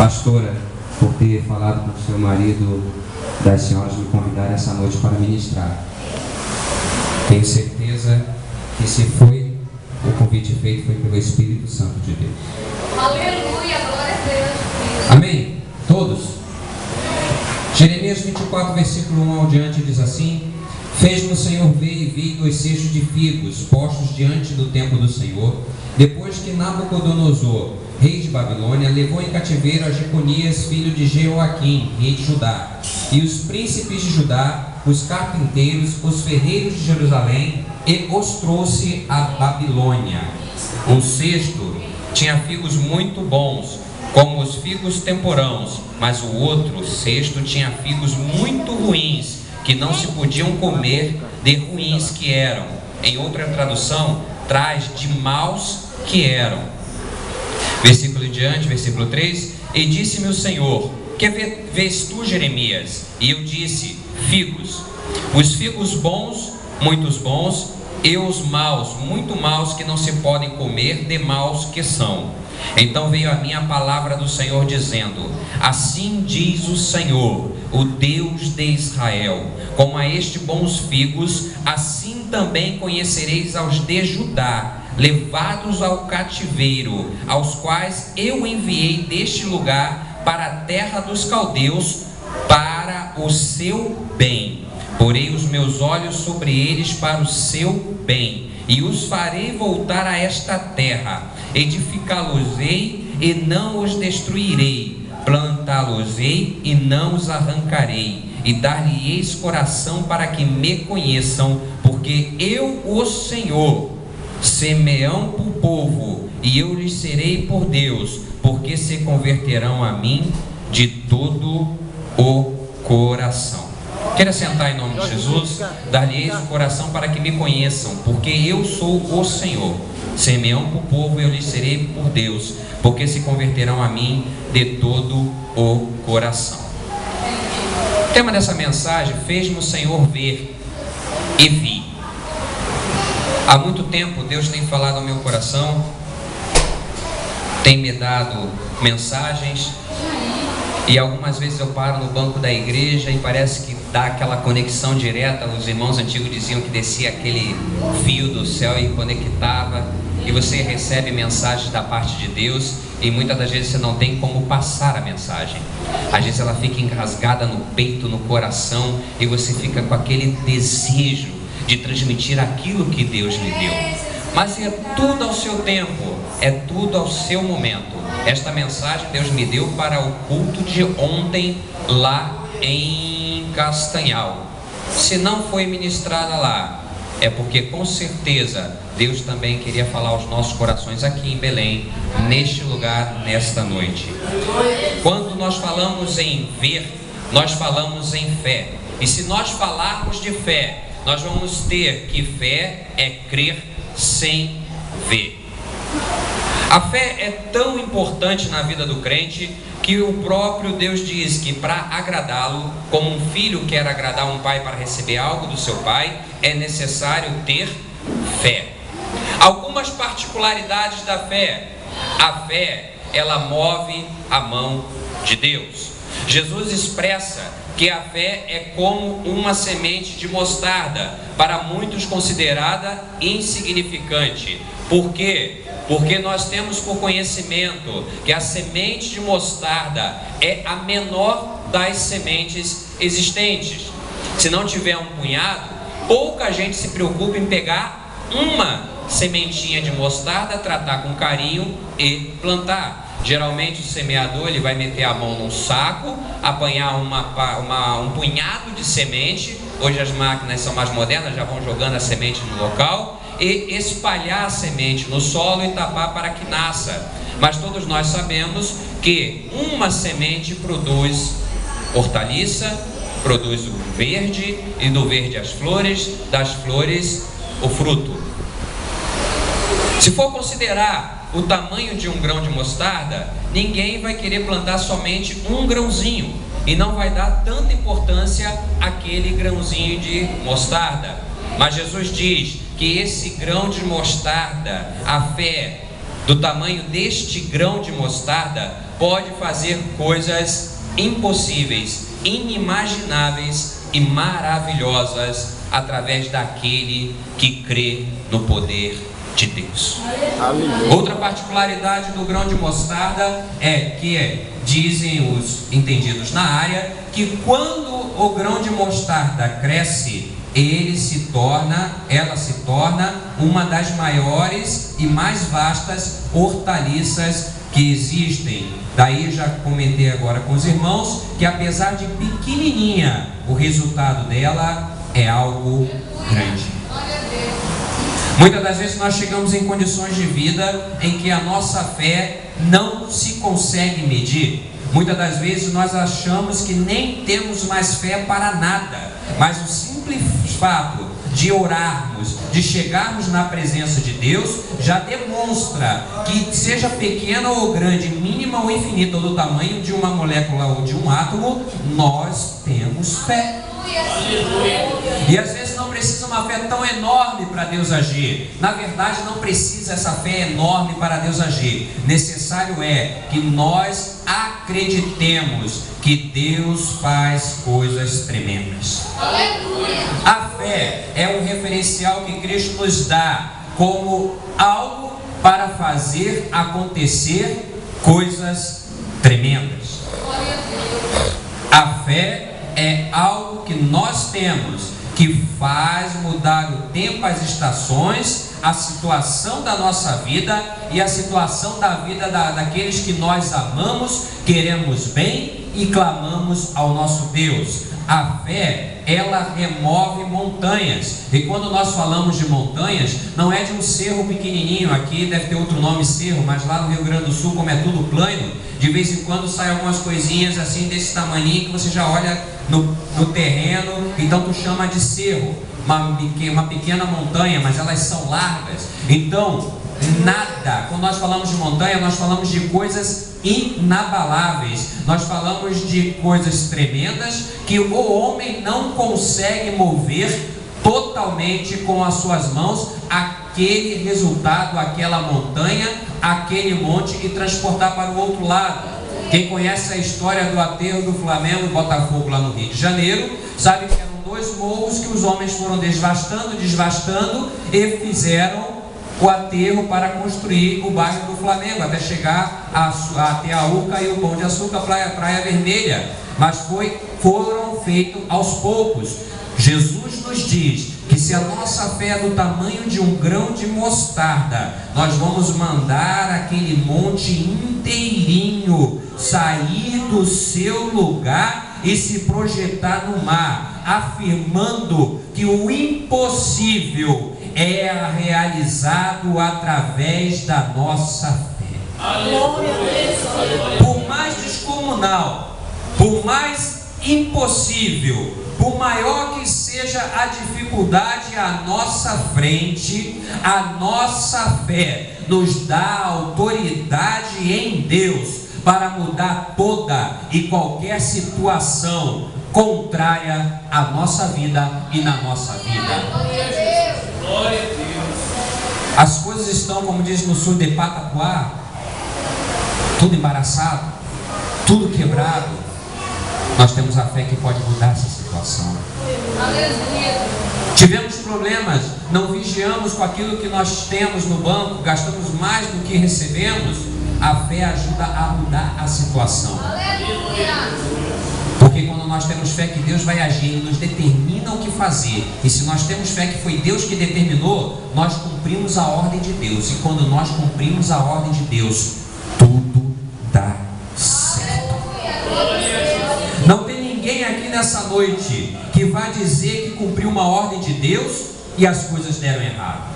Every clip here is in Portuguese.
pastora, por ter falado com o seu marido das senhoras me convidarem essa noite para ministrar. Tenho certeza que se foi o convite feito, foi pelo Espírito Santo de Deus. Aleluia, glória a Deus. Amém? Todos? Jeremias 24, versículo 1 ao diante diz assim: Fez-me o Senhor ver e vi 2 cestos de figos postos diante do templo do Senhor, depois que Nabucodonosor, rei de Babilônia, levou em cativeiro a Jeconias, filho de Jeoaquim, rei de Judá, e os príncipes de Judá, os carpinteiros, os ferreiros de Jerusalém, e os trouxe a Babilônia. Um cesto tinha figos muito bons, como os figos temporãos, mas o outro cesto tinha figos muito ruins, que não se podiam comer, de ruins que eram. Em outra tradução, traz de maus que eram. Versículo em diante, versículo 3: E disse-me o Senhor: Que vês tu, Jeremias? E eu disse: figos. Os figos bons, muitos bons, e os maus, muito maus, que não se podem comer, de maus que são. Então veio a mim a palavra do Senhor dizendo: Assim diz o Senhor, o Deus de Israel: Como a este bons figos, assim também conhecereis aos de Judá, levados ao cativeiro, aos quais eu enviei deste lugar para a terra dos caldeus, para o seu bem. Porei os meus olhos sobre eles para o seu bem, e os farei voltar a esta terra. Edificá-los-ei e não os destruirei, plantá-los-ei e não os arrancarei, e dar-lhe-eis coração para que me conheçam, porque eu, o Senhor, semeão para o povo, e eu lhes serei por Deus, porque se converterão a mim de todo o coração. Queira sentar em nome de Jesus. Dar-lhes o coração para que me conheçam, porque eu sou o Senhor. Semeão para o povo, eu lhes serei por Deus, porque se converterão a mim de todo o coração. O tema dessa mensagem: fez-me o Senhor ver e vi. Há muito tempo Deus tem falado ao meu coração, tem me dado mensagens, e algumas vezes eu paro no banco da igreja e parece que dá aquela conexão direta. Os irmãos antigos diziam que descia aquele fio do céu e conectava, e você recebe mensagens da parte de Deus, e muitas das vezes você não tem como passar a mensagem. Às vezes ela fica engasgada no peito, no coração, e você fica com aquele desejo de transmitir aquilo que Deus lhe deu. Mas é tudo ao seu tempo, é tudo ao seu momento. Esta mensagem Deus me deu para o culto de ontem lá em Castanhal. Se não foi ministrada lá, é porque com certeza Deus também queria falar aos nossos corações aqui em Belém, neste lugar, nesta noite. Quando nós falamos em ver, nós falamos em fé. E se nós falarmos de fé, nós vamos ter que fé é crer sem ver. A fé é tão importante na vida do crente que o próprio Deus diz que para agradá-lo, como um filho quer agradar um pai para receber algo do seu pai, é necessário ter fé. Algumas particularidades da fé: a fé, ela move a mão de Deus. Jesus expressa que a fé é como uma semente de mostarda, para muitos considerada insignificante. Por quê? Porque nós temos por conhecimento que a semente de mostarda é a menor das sementes existentes. Se não tiver um punhado, pouca gente se preocupa em pegar uma sementinha de mostarda, tratar com carinho e plantar. Geralmente o semeador ele vai meter a mão num saco, apanhar um punhado de semente. Hoje as máquinas são mais modernas, já vão jogando a semente no local e espalhar a semente no solo e tapar para que nasça. Mas todos nós sabemos que uma semente produz hortaliça, produz o verde, e do verde as flores, das flores o fruto. Se for considerar o tamanho de um grão de mostarda, ninguém vai querer plantar somente um grãozinho, e não vai dar tanta importância àquele grãozinho de mostarda. Mas Jesus diz que esse grão de mostarda, a fé do tamanho deste grão de mostarda, pode fazer coisas impossíveis, inimagináveis e maravilhosas através daquele que crê no poder de Deus. Outra particularidade do grão de mostarda é que dizem os entendidos na área que quando o grão de mostarda cresce, ela se torna uma das maiores e mais vastas hortaliças que existem. Daí já comentei agora com os irmãos que apesar de pequenininha, o resultado dela é algo grande. Muitas das vezes nós chegamos em condições de vida em que a nossa fé não se consegue medir. Muitas das vezes nós achamos que nem temos mais fé para nada, mas o simples fato de orarmos, de chegarmos na presença de Deus, já demonstra que seja pequena ou grande, mínima ou infinita, ou do tamanho de uma molécula ou de um átomo, nós temos fé. E às vezes não precisa uma fé tão enorme para Deus agir. Na verdade não precisa essa fé enorme para Deus agir. Necessário é que nós acreditemos que Deus faz coisas tremendas. A fé é um referencial que Cristo nos dá como algo para fazer acontecer coisas tremendas. A fé é algo que nós temos, que faz mudar o tempo, as estações, a situação da nossa vida e a situação da vida daqueles que nós amamos, queremos bem e clamamos ao nosso Deus. A fé, ela remove montanhas. E quando nós falamos de montanhas, não é de um cerro pequenininho. Aqui deve ter outro nome, cerro, mas lá no Rio Grande do Sul, como é tudo plano, de vez em quando saem algumas coisinhas assim desse tamanho que você já olha no terreno, então tu chama de cerro, uma pequena montanha, mas elas são largas. Então, nada, quando nós falamos de montanha, nós falamos de coisas inabaláveis, nós falamos de coisas tremendas que o homem não consegue mover totalmente com as suas mãos, aquele resultado, aquela montanha, aquele monte, e transportar para o outro lado. Quem conhece a história do aterro do Flamengo e Botafogo lá no Rio de Janeiro, sabe que eram dois morros que os homens foram desvastando e fizeram o aterro para construir o bairro do Flamengo, até chegar até a Uca e o Pão de Açúcar, Praia Vermelha. Mas foram feitos aos poucos. Jesus nos diz que se a nossa fé é do tamanho de um grão de mostarda, nós vamos mandar aquele monte inteirinho sair do seu lugar e se projetar no mar, afirmando que o impossível é realizado através da nossa fé. Por mais descomunal, por mais impossível, por maior que seja a dificuldade à nossa frente, a nossa fé nos dá autoridade em Deus para mudar toda e qualquer situação contrária à nossa vida e na nossa vida. As coisas estão, como diz no sul, de patapuá, tudo embaraçado, tudo quebrado. Nós temos a fé que pode mudar essa situação. Tivemos problemas, não vigiamos com aquilo que nós temos no banco, gastamos mais do que recebemos. A fé ajuda a mudar a situação. Porque quando nós temos fé que Deus vai agir, Ele nos determina o que fazer. E se nós temos fé que foi Deus que determinou, nós cumprimos a ordem de Deus. E quando nós cumprimos a ordem de Deus, tudo dá certo. Não tem ninguém aqui nessa noite que vai dizer que cumpriu uma ordem de Deus e as coisas deram errado.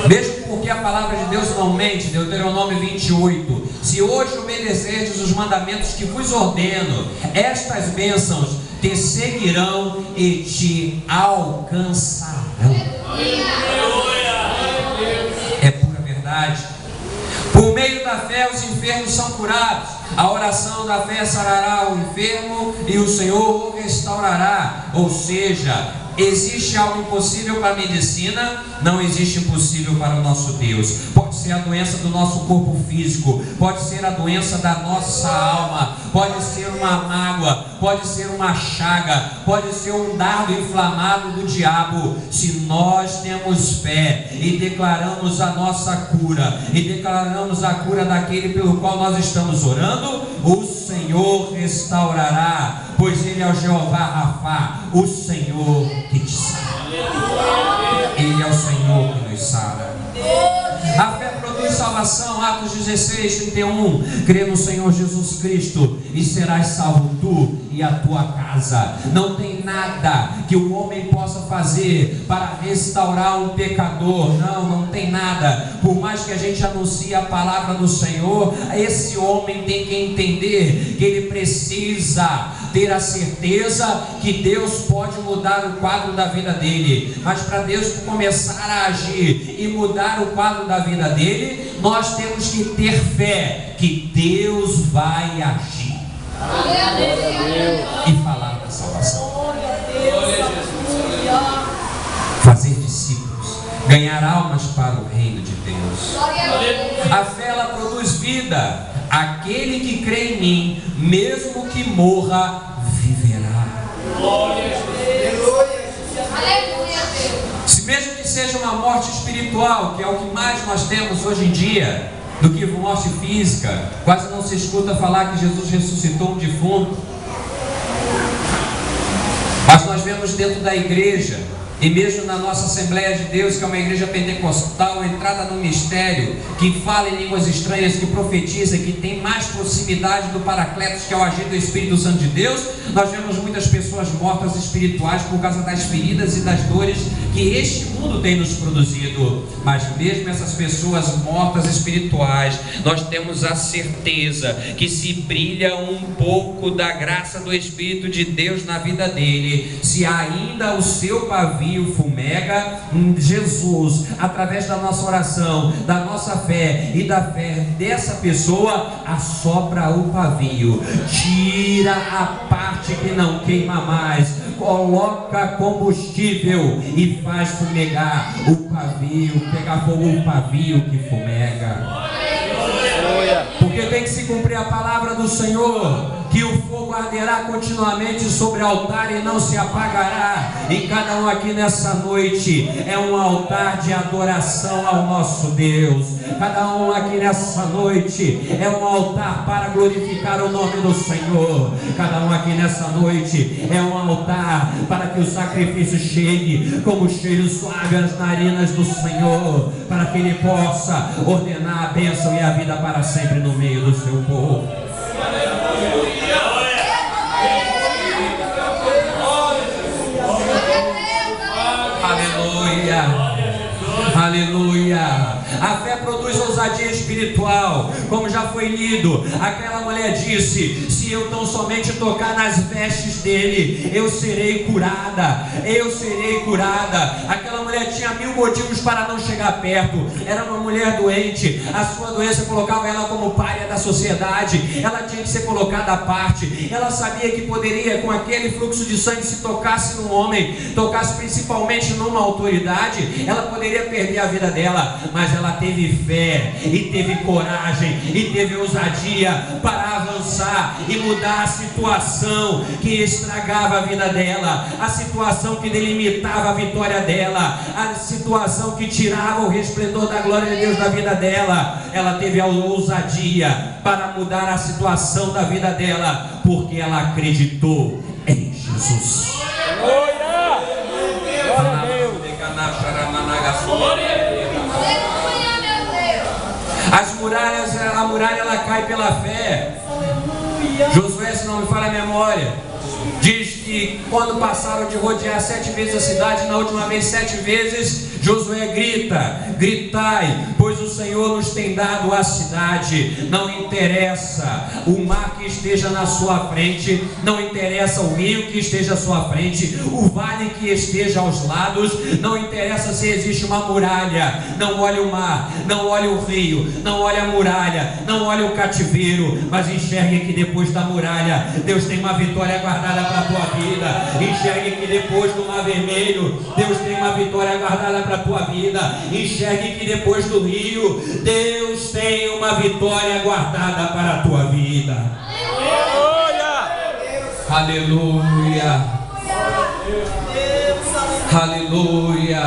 Mesmo porque a palavra de Deus não mente. Deuteronômio 28: se hoje obedecerdes os mandamentos que vos ordeno, estas bênçãos te seguirão e te alcançarão. É pura verdade. Por meio da fé os enfermos são curados. A oração da fé sarará o enfermo e o Senhor o restaurará. Ou seja, existe algo impossível para a medicina, não existe impossível para o nosso Deus. Pode ser a doença do nosso corpo físico, pode ser a doença da nossa alma, pode ser uma mágoa, pode ser uma chaga, pode ser um dardo inflamado do diabo. Se nós temos fé e declaramos a nossa cura, e declaramos a cura daquele pelo qual nós estamos orando, o Senhor restaurará, pois Ele é o Jeová Rafá, o Senhor que te sara. Ele é o Senhor que nos sara. A fé produz salvação. Atos 16, 31. Crê no Senhor Jesus Cristo e serás salvo tu e a tua casa. Não tem nada que o homem possa fazer para restaurar um pecador. Não tem nada. Por mais que a gente anuncie a palavra do Senhor, esse homem tem que entender que ele precisa ter a certeza que Deus pode mudar o quadro da vida dele. Mas para Deus começar a agir e mudar o quadro da vida dele, nós temos que ter fé que Deus vai agir e falar da salvação, fazer discípulos, ganhar almas para o reino de Deus. A fé, ela produz vida. Aquele que crê em mim, mesmo que morra, viverá. Se mesmo que seja uma morte espiritual, que é o que mais nós temos hoje em dia, do que morte física, quase não se escuta falar que Jesus ressuscitou um defunto. Mas nós vemos dentro da igreja, e mesmo na nossa Assembleia de Deus, que é uma igreja pentecostal, entrada no mistério, que fala em línguas estranhas, que profetiza, que tem mais proximidade do Paracletos, que é o agir do Espírito Santo de Deus, nós vemos muitas pessoas mortas espirituais por causa das feridas e das dores que este mundo tem nos produzido. Mas mesmo essas pessoas mortas espirituais, nós temos a certeza que se brilha um pouco da graça do Espírito de Deus na vida dele, se ainda o seu pavio fumega, Jesus, através da nossa oração, da nossa fé e da fé dessa pessoa, assopra o pavio, tira a parte que não queima mais, coloca combustível e faz fumegar o pavio, pegar fogo o pavio que fumega. Porque tem que se cumprir a palavra do Senhor, que o fogo arderá continuamente sobre o altar e não se apagará. E cada um aqui nessa noite é um altar de adoração ao nosso Deus. Cada um aqui nessa noite é um altar para glorificar o nome do Senhor. Cada um aqui nessa noite é um altar para que o sacrifício chegue como cheiro suave às narinas do Senhor, para que Ele possa ordenar a bênção e a vida para sempre no meio do seu povo. Aleluia. Aleluia. A fé produz ousadia espiritual. Como já foi lido, aquela mulher disse: se eu tão somente tocar nas vestes dele, eu serei curada. Eu serei curada. Aquela mulher tinha 1000 motivos para não chegar perto. Era uma mulher doente. A sua doença colocava ela como pária da sociedade. Ela tinha que ser colocada à parte. Ela sabia que poderia, com aquele fluxo de sangue, se tocasse num homem, tocasse principalmente numa autoridade, ela poderia perder a vida dela. Mas ela teve fé e teve coragem e teve ousadia para avançar e mudar a situação que estragava a vida dela, a situação que delimitava a vitória dela, a situação que tirava o resplendor da glória de Deus da vida dela. Ela teve a ousadia para mudar a situação da vida dela, porque ela acreditou em Jesus. As muralhas, a muralha ela cai pela fé. Josué, se não me falha a memória, diz que quando passaram de rodear 7 vezes a cidade, na última vez 7 vezes, Josué grita: gritai, pois o Senhor nos tem dado a cidade. Não interessa o mar que esteja na sua frente, não interessa o rio que esteja à sua frente, o vale que esteja aos lados, não interessa se existe uma muralha. Não olhe o mar, não olhe o rio, não olhe a muralha, não olhe o cativeiro, mas enxergue que depois da muralha Deus tem uma vitória guardada guardada para a tua vida. Enxergue que depois do Mar Vermelho, Deus tem uma vitória guardada para a tua vida. Enxergue que depois do rio, Deus tem uma vitória guardada para a tua vida. Aleluia. Aleluia.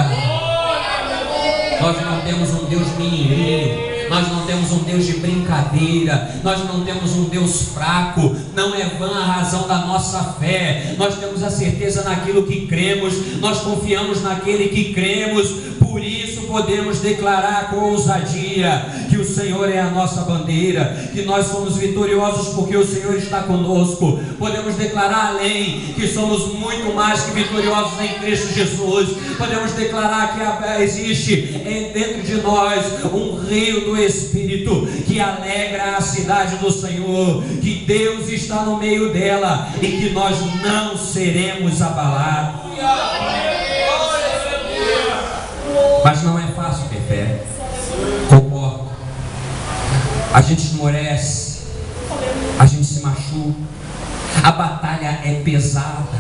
Nós não temos um Deus menininho. Nós não temos um Deus de brincadeira. Nós não temos um Deus fraco. Não é vã a razão da nossa fé. Nós temos a certeza naquilo que cremos. Nós confiamos naquele que cremos. Por isso podemos declarar com ousadia que o Senhor é a nossa bandeira, que nós somos vitoriosos porque o Senhor está conosco. Podemos declarar além que somos muito mais que vitoriosos em Cristo Jesus. Podemos declarar que existe dentro de nós um rio do Espírito que alegra a cidade do Senhor, que Deus está no meio dela e que nós não seremos abalados. Mas não é fácil ter fé. Concordo. A gente esmorece, a gente se machuca, a batalha é pesada,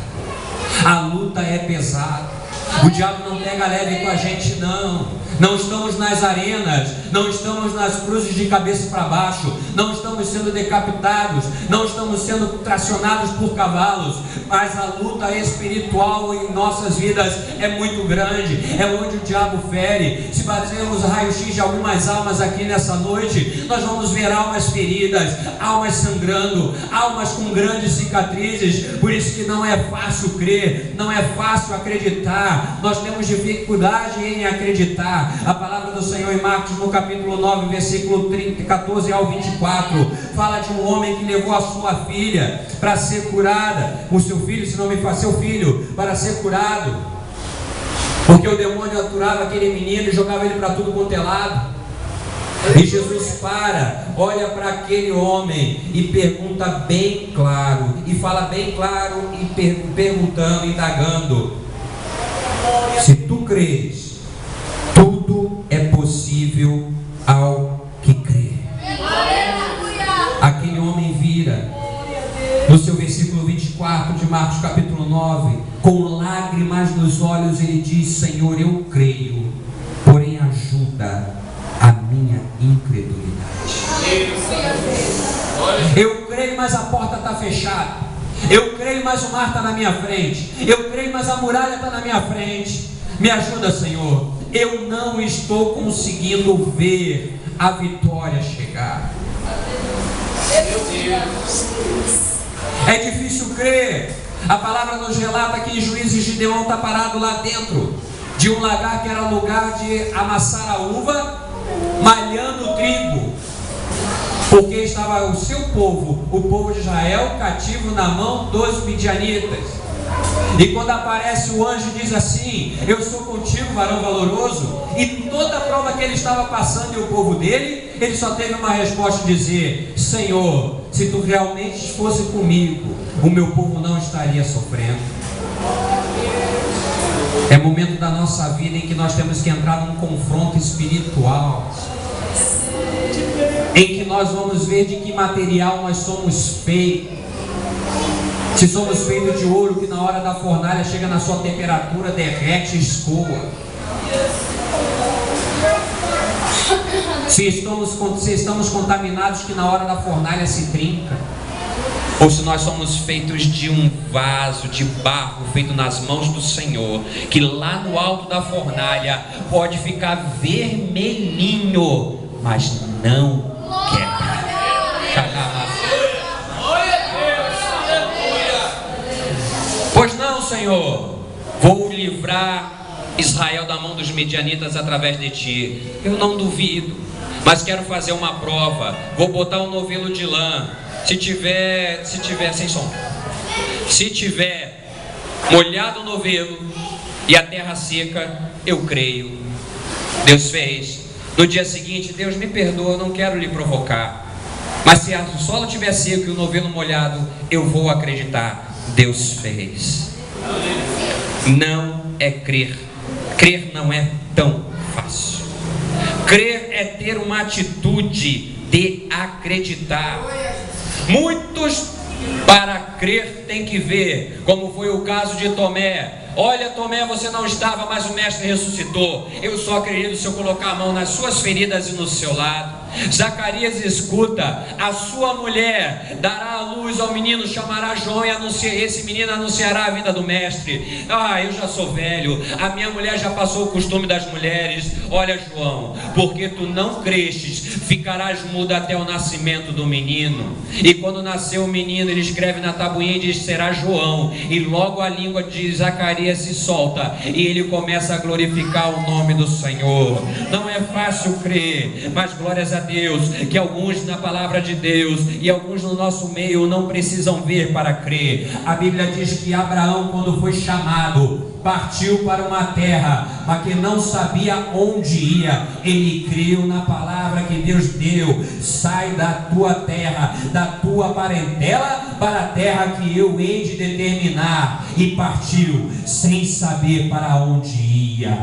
a luta é pesada. O diabo não pega leve com a gente, não. Não estamos nas arenas, não estamos nas cruzes de cabeça para baixo, não estamos sendo decapitados, não estamos sendo tracionados por cavalos, mas a luta espiritual em nossas vidas é muito grande, é onde o diabo fere. Se fazermos raio-x de algumas almas aqui nessa noite, nós vamos ver almas feridas, almas sangrando, almas com grandes cicatrizes. Por isso que não é fácil crer, não é fácil acreditar, nós temos dificuldade em acreditar. A palavra do Senhor em Marcos, no capítulo 9, versículo 14 ao 24, fala de um homem que levou a sua filha para ser curada. O seu filho, se não me faz, seu filho, para ser curado, porque o demônio aturava aquele menino e jogava ele para tudo quanto é lado. E Jesus olha para aquele homem e pergunta bem claro, e fala bem claro, e perguntando, indagando: se tu crês, tudo é possível ao que crê. Aquele homem vira, no seu versículo 24 de Marcos capítulo 9, com lágrimas nos olhos, ele diz: Senhor, eu creio, porém ajuda a minha incredulidade. Eu creio, mas a porta está fechada. Eu creio, mas o mar está na minha frente. Eu creio, mas a muralha está na minha frente. Me ajuda, Senhor. Eu não estou conseguindo ver a vitória chegar. É difícil crer. A palavra nos relata que em Juízes, Gideão está parado lá dentro de um lagar que era lugar de amassar a uva, malhando o trigo, porque estava o seu povo, o povo de Israel, cativo na mão dos midianitas. E quando aparece o anjo e diz assim: eu sou contigo, varão valoroso, e toda a prova que ele estava passando e o povo dele, ele só teve uma resposta: dizer: Senhor, se tu realmente fosse comigo, o meu povo não estaria sofrendo. É momento da nossa vida em que nós temos que entrar num confronto espiritual, em que nós vamos ver de que material nós somos feitos. Se somos feitos de ouro, que na hora da fornalha chega na sua temperatura, derrete e escoa. Se estamos contaminados, que na hora da fornalha se trinca. Ou se nós somos feitos de um vaso de barro feito nas mãos do Senhor, que lá no alto da fornalha pode ficar vermelhinho, mas não quebra. Pois não, Senhor, vou livrar Israel da mão dos midianitas através de ti. Eu não duvido, mas quero fazer uma prova. Vou botar um novelo de lã. Se tiver sem som, se tiver molhado o novelo e a terra seca, eu creio. Deus fez. No dia seguinte: Deus, me perdoa, eu não quero lhe provocar, mas se o solo estiver seco e o novelo molhado, eu vou acreditar. Deus fez. Não é crer. Crer não é tão fácil. Crer é ter uma atitude de acreditar. Muitos Para crer tem que ver, como foi o caso de Tomé. Olha, Tomé, você não estava, mas o mestre ressuscitou. Eu só acredito se eu colocar a mão nas suas feridas e no seu lado. Zacarias escuta: a sua mulher dará a luz ao menino, chamará João, e esse menino anunciará a vinda do mestre. Eu já sou velho, a minha mulher já passou o costume das mulheres. Olha, João, porque tu não crestes, ficarás mudo até o nascimento do menino. E quando nasceu o menino, ele escreve na tabuinha e diz: será João. E logo a língua de Zacarias se solta e ele começa a glorificar o nome do Senhor. Não é fácil crer, mas glórias a Deus, que alguns na palavra de Deus e alguns no nosso meio não precisam ver para crer. A Bíblia diz que Abraão, quando foi chamado, partiu para uma terra, mas que não sabia onde ia. Ele creu na palavra que Deus deu: sai da tua terra, da tua parentela, para a terra que eu hei de determinar. E partiu sem saber para onde ia.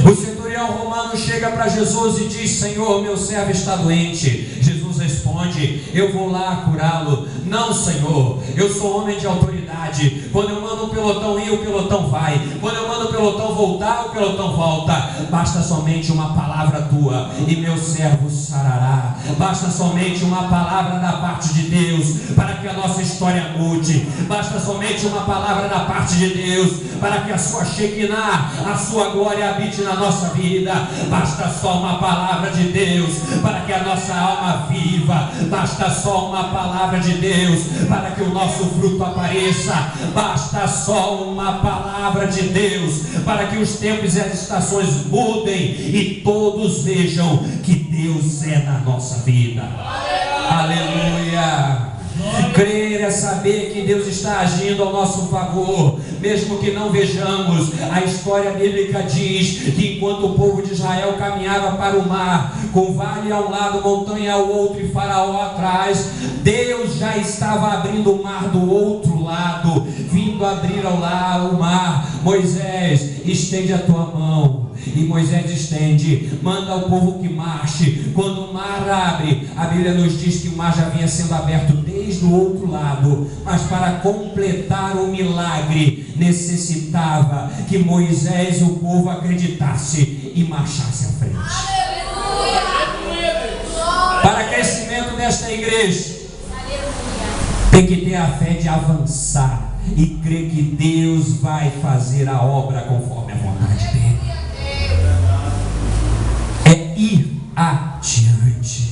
O centurião romano chega para Jesus e diz: Senhor, meu servo está doente. Jesus responde: eu vou lá curá-lo. Não, Senhor, eu sou homem de autoridade. Quando eu mando um pelotão ir, o pelotão vai. Quando eu mando o pelotão voltar, o pelotão volta. Basta somente uma palavra tua e meu servo sarará. Basta somente uma palavra da parte de Deus para que a nossa história mude. Basta somente uma palavra da parte de Deus para que a sua Shekinah, a sua glória habite na nossa vida. Basta só uma palavra de Deus para que a nossa alma viva. Basta só uma palavra de Deus para que o nosso fruto apareça. Basta só uma palavra de Deus para que os tempos e as estações mudem e todos vejam que Deus é na nossa vida. Aleluia! Crer é saber que Deus está agindo ao nosso favor, mesmo que não vejamos. A história bíblica diz que enquanto o povo de Israel caminhava para o mar, com vale a um lado, montanha ao outro e Faraó atrás, Deus já estava abrindo o mar do outro lado, vindo abrir ao lado o mar. Moisés, estende a tua mão. E Moisés estende, manda ao povo que marche. Quando o mar abre, a Bíblia nos diz que o mar já vinha sendo aberto desde o outro lado, mas para completar o milagre necessitava que Moisés e o povo acreditasse e marchasse à frente. Para crescimento desta igreja, tem que ter a fé de avançar e crer que Deus vai fazer a obra conforme a vontade dele. Ir adiante.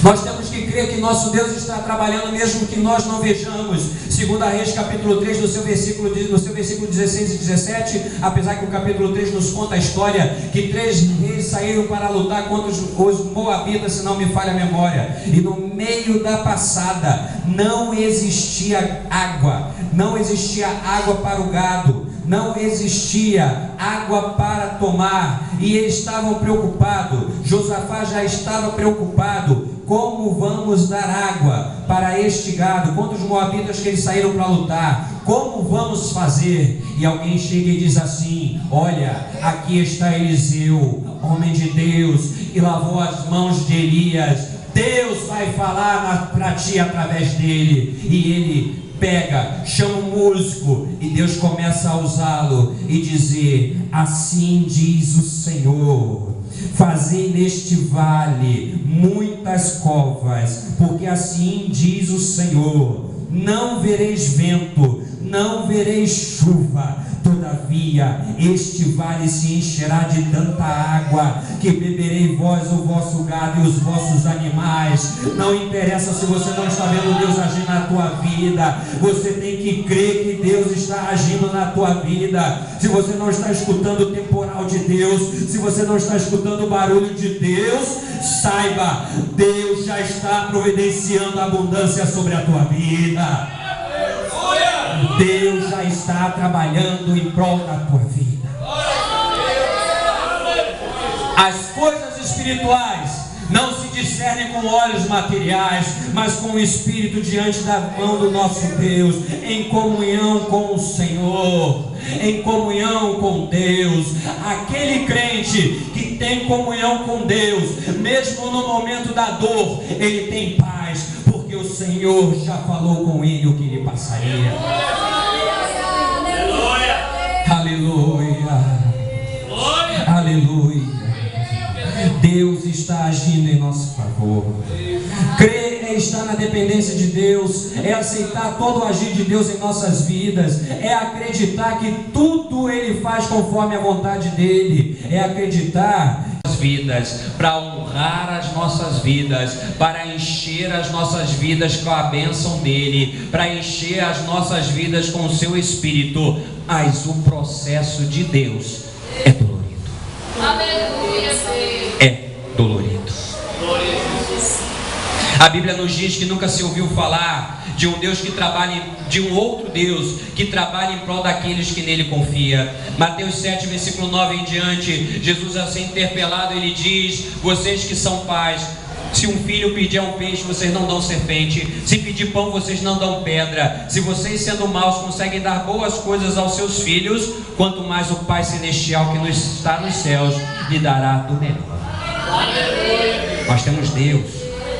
Nós temos que crer que nosso Deus está trabalhando mesmo que nós não vejamos. 2 Reis capítulo 3, no seu versículo 16 e 17, apesar que o capítulo 3 nos conta a história que 3 reis saíram para lutar contra os moabitas, se não me falha a memória, e no meio da passada não existia água para o gado, não existia água para tomar, e eles estavam preocupados. Josafá já estava preocupado: como vamos dar água para este gado? Quantos moabitas que eles saíram para lutar? Como vamos fazer? E alguém chega e diz assim: olha, aqui está Eliseu, homem de Deus, e lavou as mãos de Elias. Deus vai falar para ti através dele. E ele pega, chama um músico, e Deus começa a usá-lo e dizer: assim diz o Senhor, fazei neste vale muitas covas, porque assim diz o Senhor, não vereis vento, não vereis chuva, todavia este vale se encherá de tanta água, que beberei vós, o vosso gado e os vossos animais. Não interessa se você não está vendo Deus agir na tua vida, você tem que crer que Deus está agindo na tua vida. Se você não está escutando o temporal de Deus, se você não está escutando o barulho de Deus, saiba, Deus já está providenciando abundância sobre a tua vida. Deus já está trabalhando em prol da tua vida. As coisas espirituais não se discernem com olhos materiais, mas com o Espírito diante da mão do nosso Deus, em comunhão com o Senhor, em comunhão com Deus. Aquele crente que tem comunhão com Deus, mesmo no momento da dor, ele tem paz, Senhor já falou com ele o que lhe passaria. Aleluia. Aleluia. Deus está agindo em nosso favor. Crer é estar na dependência de Deus, é aceitar todo o agir de Deus em nossas vidas, é acreditar que tudo Ele faz conforme a vontade dEle, é acreditar nas vidas, para honrar as nossas vidas, para encher as nossas vidas com a bênção dEle, para encher as nossas vidas com o seu Espírito. Mas o processo de Deus é dolorido. Aleluia, É dolorido. A Bíblia nos diz que nunca se ouviu falar de um Deus que trabalha, de um outro Deus que trabalha em prol daqueles que nele confia. Mateus 7, versículo 9 em diante, Jesus a ser interpelado, ele diz: vocês que são pais, se um filho pedir um peixe, vocês não dão serpente. Se pedir pão, vocês não dão pedra. Se vocês, sendo maus, conseguem dar boas coisas aos seus filhos, quanto mais o Pai Celestial que está nos céus lhe dará do melhor. Nós temos Deus,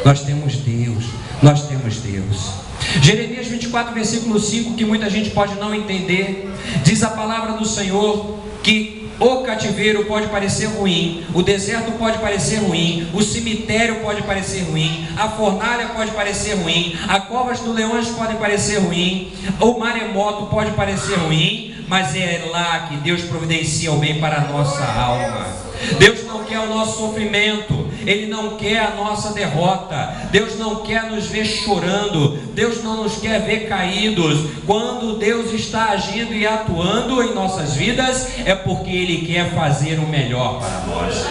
nós temos Deus, nós temos Deus. Jeremias 24, versículo 5, que muita gente pode não entender, diz a palavra do Senhor que o cativeiro pode parecer ruim, o deserto pode parecer ruim, o cemitério pode parecer ruim, a fornalha pode parecer ruim, as covas dos leões podem parecer ruim, o maremoto pode parecer ruim, mas é lá que Deus providencia o bem para a nossa alma. Deus não quer o nosso sofrimento, Ele não quer a nossa derrota, Deus não quer nos ver chorando, Deus não nos quer ver caídos. Quando Deus está agindo e atuando em nossas vidas, é porque Ele quer fazer o melhor para nós.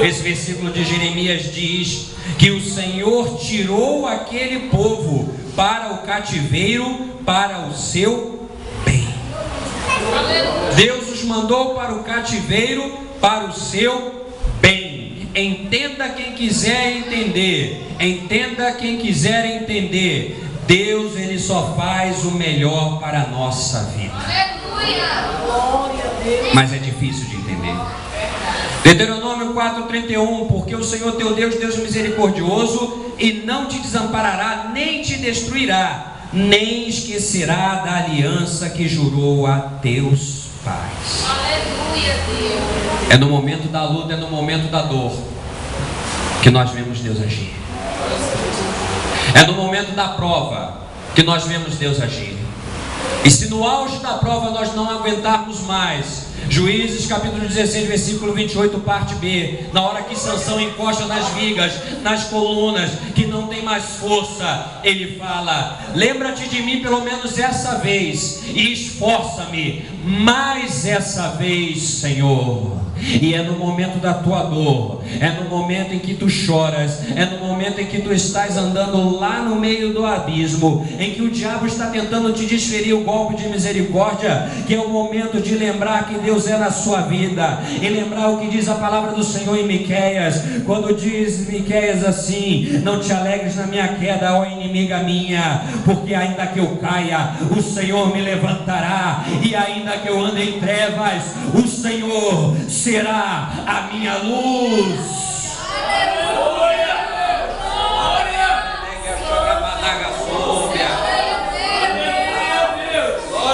Esse versículo de Jeremias diz que o Senhor tirou aquele povo para o cativeiro, para o seu bem. Deus os mandou para o cativeiro, para o seu bem. Entenda quem quiser entender, entenda quem quiser entender. Deus, Ele só faz o melhor para a nossa vida. Mas é difícil de entender. Deuteronômio 4:31, porque o Senhor teu Deus, Deus misericordioso, e não te desamparará, nem te destruirá, nem esquecerá da aliança que jurou a teus pais. Aleluia, Deus. É no momento da luta, é no momento da dor que nós vemos Deus agir. É no momento da prova que nós vemos Deus agir. E se no auge da prova nós não aguentarmos mais, Juízes capítulo 16, versículo 28, parte B, na hora que Sansão encosta nas vigas, nas colunas, que não tem mais força, ele fala: lembra-te de mim pelo menos essa vez, e esforça-me mais essa vez, Senhor. E é no momento da tua dor, é no momento em que tu choras, é no momento em que tu estás andando lá no meio do abismo, em que o diabo está tentando te desferir o golpe de misericórdia, que é o momento de lembrar que Deus é na sua vida, e lembrar o que diz a palavra do Senhor em Miqueias, quando diz Miqueias assim: não te alegres na minha queda, ó inimiga minha, porque ainda que eu caia, o Senhor me levantará, e ainda que eu ande em trevas, o Senhor será a minha luz.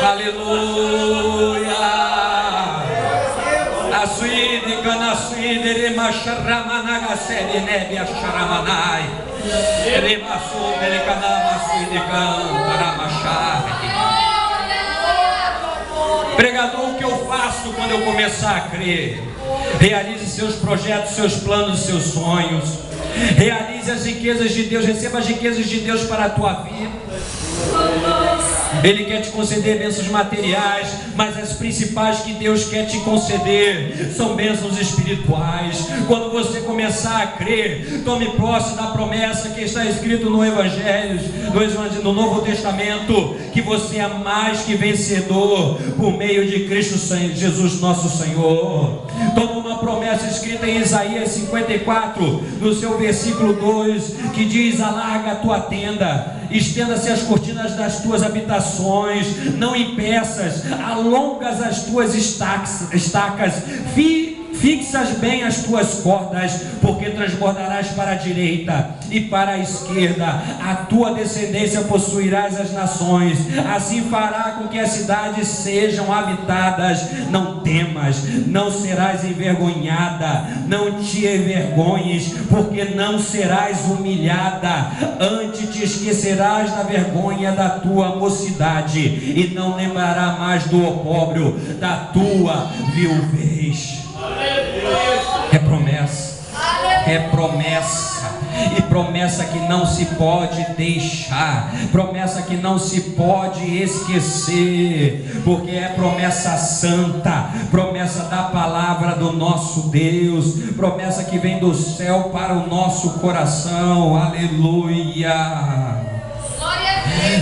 Aleluia. Asuide canasuide remacharramanaga sede nebe acharamanai. Remassude recanamasuide cantaramachar. Pregador, o que eu faço quando eu começar a crer? Realize seus projetos, seus planos, seus sonhos. Realize as riquezas de Deus, receba as riquezas de Deus para a tua vida. Ele quer te conceder bênçãos materiais, mas as principais que Deus quer te conceder são bênçãos espirituais. Quando você começar a crer, tome posse da promessa que está escrito no Evangelho, no Novo Testamento, que você é mais que vencedor por meio de Cristo Jesus nosso Senhor. Toma uma promessa escrita em Isaías 54, no seu versículo 2, que diz: alarga a tua tenda, estenda-se as cortinas das tuas habitações, não impeças, alongas as tuas estacas, fixas bem as tuas cordas, porque transbordarás para a direita e para a esquerda, a tua descendência possuirás as nações, assim fará com que as cidades sejam habitadas. Não temas, não serás envergonhada, não te envergonhes, porque não serás humilhada, antes te esquecerás da vergonha da tua mocidade, e não lembrará mais do opróbrio da tua viuvez. É promessa, é promessa, e promessa que não se pode deixar, promessa que não se pode esquecer, porque é promessa santa, promessa da palavra do nosso Deus, promessa que vem do céu para o nosso coração. Aleluia.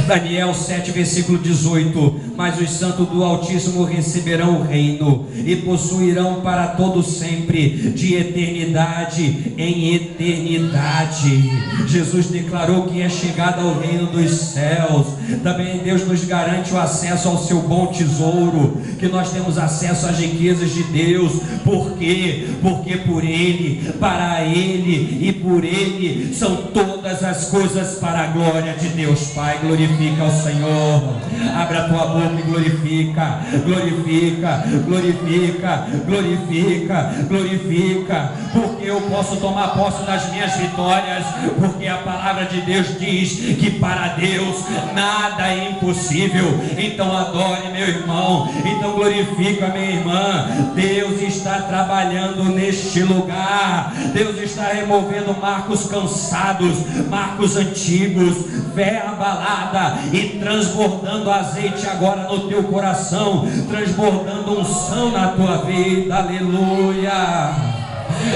Daniel 7, versículo 18: mas os santos do Altíssimo receberão o reino e possuirão para todo sempre, de eternidade em eternidade. Jesus declarou que é chegada ao reino dos céus. Também Deus nos garante o acesso ao seu bom tesouro, que nós temos acesso às riquezas de Deus. Por quê? Porque por Ele, para Ele e por Ele são todas as coisas, para a glória de Deus Pai. Glorifica ao Senhor. Abra a tua boca e glorifica, glorifica, glorifica, glorifica, glorifica, porque eu posso tomar posse das minhas vitórias, porque a palavra de Deus diz que para Deus nada é impossível. Então adore, meu irmão, então glorifica, minha irmã. Deus está trabalhando neste lugar, Deus está removendo marcos cansados, marcos antigos, fé abalada, e transbordando azeite agora no teu coração, transbordando unção na tua vida. Aleluia.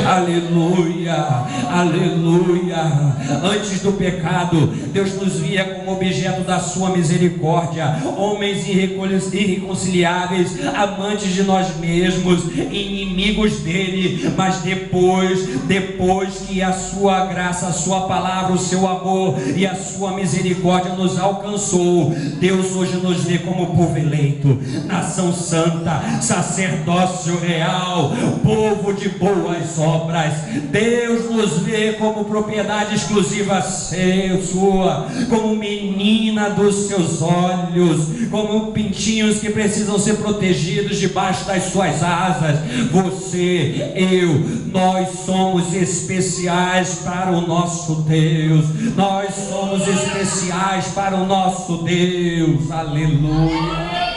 Aleluia, aleluia. Antes do pecado, Deus nos via como objeto da sua misericórdia, homens irreconciliáveis, amantes de nós mesmos, inimigos dele. Mas depois que a sua graça, a sua palavra, o seu amor e a sua misericórdia nos alcançou, Deus hoje nos vê como povo eleito, nação santa, sacerdócio real, povo de boas obras. Deus nos vê como propriedade exclusiva sua, como menina dos seus olhos, como pintinhos que precisam ser protegidos debaixo das suas asas. Você, eu, nós somos especiais para o nosso Deus, nós somos especiais para o nosso Deus. Aleluia.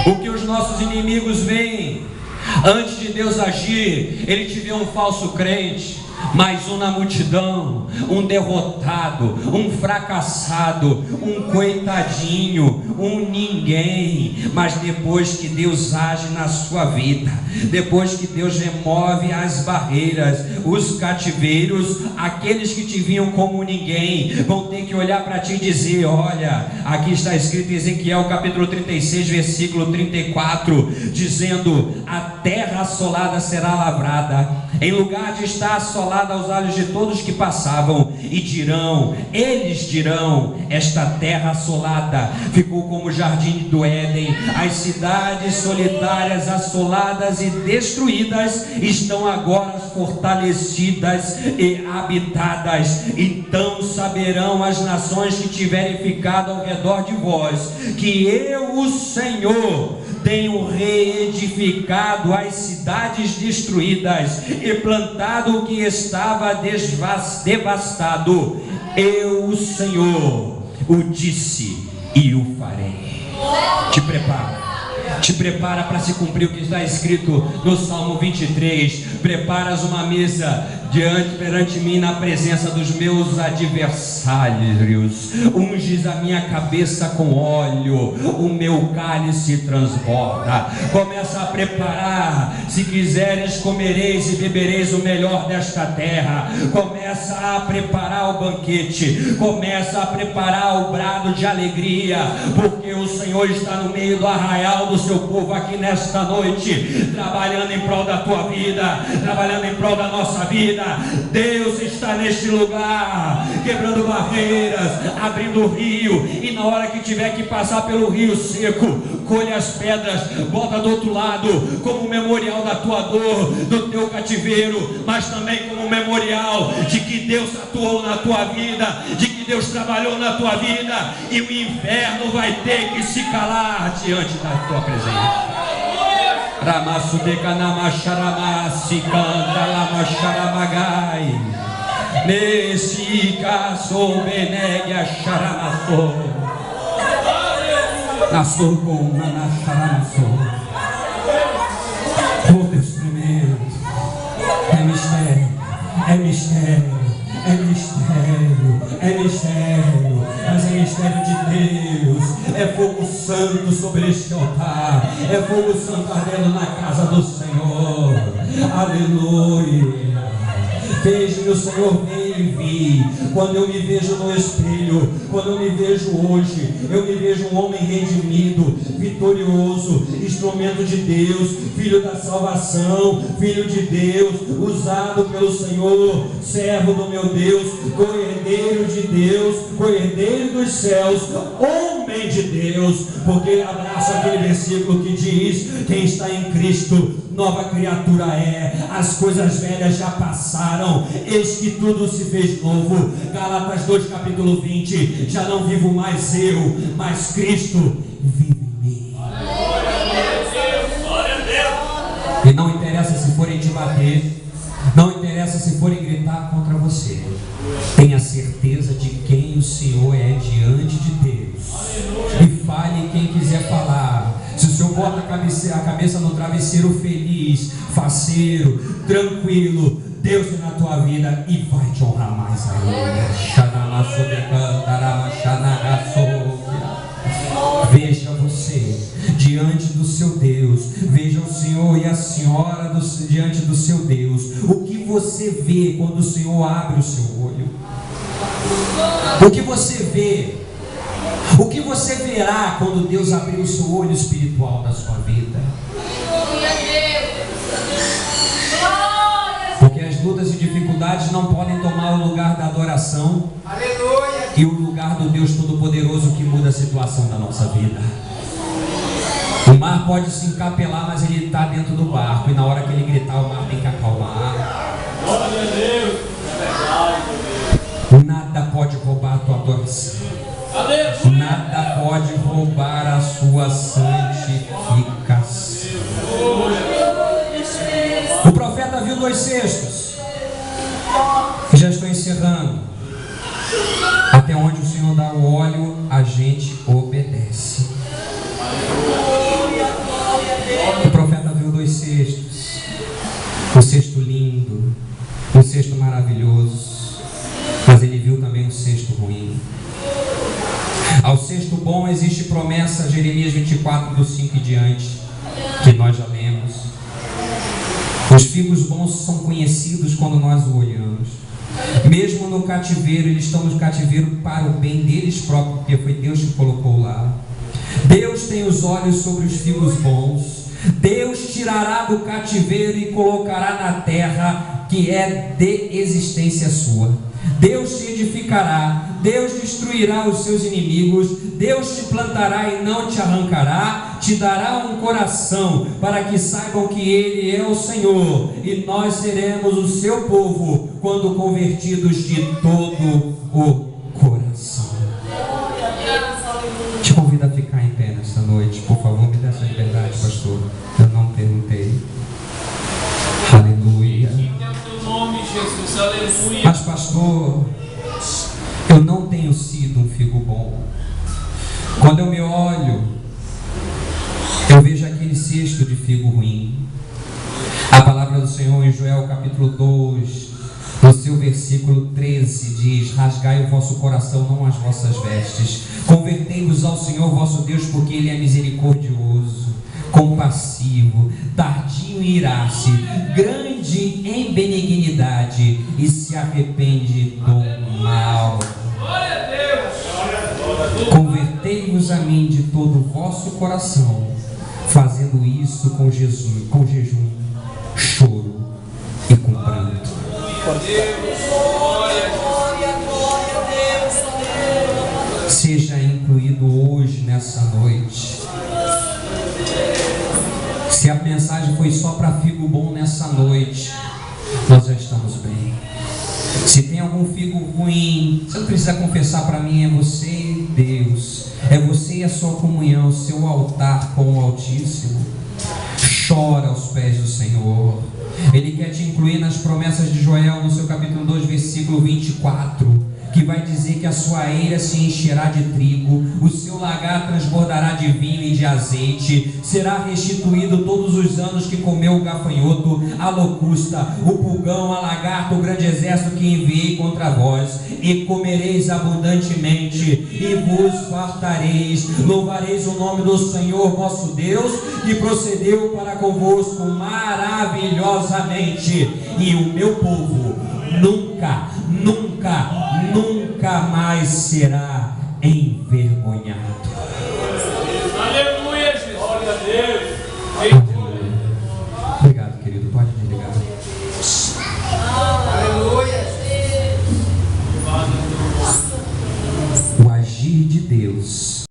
O que os nossos inimigos veem antes de Deus agir, ele te vê um falso crente, mais um na multidão, um derrotado, um fracassado, um coitadinho, um ninguém. Mas depois que Deus age na sua vida, depois que Deus remove as barreiras, os cativeiros, aqueles que te viam como ninguém vão ter que olhar para ti e dizer: olha, aqui está escrito em Ezequiel capítulo 36, versículo 34, dizendo: a terra assolada será lavrada, em lugar de estar assolada aos olhos de todos que passavam, e eles dirão: esta terra assolada ficou como o jardim do Éden, as cidades solitárias, assoladas e destruídas, estão agora fortalecidas e habitadas. Então saberão as nações que tiverem ficado ao redor de vós, que eu, o Senhor, tenho reedificado as cidades destruídas e plantado o que estava devastado. Eu, o Senhor, o disse e o farei. Te prepara para se cumprir o que está escrito no Salmo 23. Preparas uma mesa perante mim na presença dos meus adversários, unges a minha cabeça com óleo, o meu cálice transborda. Começa a preparar. Se quiseres, comereis e bebereis o melhor desta terra. Começa a preparar o banquete, começa a preparar o brado de alegria, porque o Senhor está no meio do arraial do seu povo aqui nesta noite, trabalhando em prol da tua vida, trabalhando em prol da nossa vida, vida. Deus está neste lugar, quebrando barreiras, abrindo o rio, e na hora que tiver que passar pelo rio seco, colhe as pedras, bota do outro lado, como memorial da tua dor, do teu cativeiro, mas também como memorial de que Deus atuou na tua vida, de que Deus trabalhou na tua vida, e o inferno vai ter que se calar diante da tua presença. Ramassudekanamacharamasse canta lamacharamagai nesse caso benegia charamassou nasceu com manacharamassou. Oh Deus tremendo, é mistério, é mistério, é mistério, é mistério, mas é mistério de Deus. É fogo santo sobre este altar, é fogo santo ardendo na casa do Senhor. Aleluia. Veja-me o Senhor, vem e vi. Quando eu me vejo no espelho, quando eu me vejo hoje, eu me vejo um homem redimido, vitorioso, instrumento de Deus, filho da salvação, filho de Deus, usado pelo Senhor, servo do meu Deus, cordeiro de Deus, cordeiro dos céus, homem de Deus, porque ele abraça aquele versículo que diz: quem está em Cristo, nova criatura é, as coisas velhas já passaram, eis que tudo se fez novo. Gálatas 2, capítulo 20, já não vivo mais eu, mas Cristo vive em mim. E não interessa se forem te bater, não interessa se forem gritar contra você, tenha certeza de quem o Senhor é diante de Deus, e fale quem quiser falar. Se o Senhor bota a cabeça no travesseiro feliz, faceiro, tranquilo, Deus é na tua vida e vai te honrar mais ainda. Veja você diante do seu Deus, veja o Senhor e a Senhora diante do seu Deus. O que você vê quando o Senhor abre o seu olho? O que você vê? O que você verá quando Deus abrir o seu olho espiritual da sua vida? Porque as lutas e dificuldades não podem tomar o lugar da adoração. Aleluia. E o lugar do Deus Todo-Poderoso que muda a situação da nossa vida. O mar pode se encapelar, mas ele está dentro do barco, e na hora que ele gritar, o mar tem que acalmar. Glória a Deus. Nada pode roubar a tua adoração. Nada pode roubar a sua santificação. O profeta viu 2 cestos. Já estou encerrando. Até onde o Senhor dá o óleo, a gente obedece. O profeta viu 2 cestos. Um cesto lindo, um cesto maravilhoso, mas ele viu também um cesto ruim. Ao cesto bom existe promessa, Jeremias 24, do 5 e diante, que nós já lemos. Os figos bons são conhecidos quando nós o olhamos. Mesmo no cativeiro, eles estão no cativeiro para o bem deles próprios, porque foi Deus que colocou lá. Deus tem os olhos sobre os figos bons. Deus tirará do cativeiro e colocará na terra que é de existência sua. Deus te edificará, Deus destruirá os seus inimigos, Deus te plantará e não te arrancará, te dará um coração para que saibam que Ele é o Senhor, e nós seremos o seu povo quando convertidos de todo o coração. Te convido a ficar em pé nesta noite, por favor, me dê essa liberdade, pastor. Eu não perguntei. Aleluia. Mas pastor, eu não tenho sido um figo bom. Quando eu me olho, eu vejo aquele cesto de figo ruim. A palavra do Senhor em Joel capítulo 2, no seu versículo 13 diz: rasgai o vosso coração, não as vossas vestes, convertei-vos ao Senhor vosso Deus, porque Ele é misericordioso, compassivo, tardio em irar-se, grande em benignidade, e se arrepende do mal. Convertei-vos a mim de todo o vosso coração, fazendo isso com jejum, choro e com pranto. Seja incluído hoje, nessa noite. Se a mensagem foi só para figo bom nessa noite, nós já estamos bem. Se tem algum figo ruim, você não precisa confessar para mim, é você e Deus, é você e a sua comunhão, o seu altar com o Altíssimo. Chora aos pés do Senhor. Ele quer te incluir nas promessas de Joel, no seu capítulo 2, versículo 24, que vai dizer que a sua eira se encherá de trigo, o seu lagar transbordará de vinho e de azeite, será restituído todos os anos que comeu o gafanhoto, a locusta, o pulgão, a lagarta, o grande exército que enviei contra vós, e comereis abundantemente, e vos fartareis, louvareis o nome do Senhor vosso Deus, que procedeu para convosco maravilhosamente, e o meu povo nunca mais será envergonhado.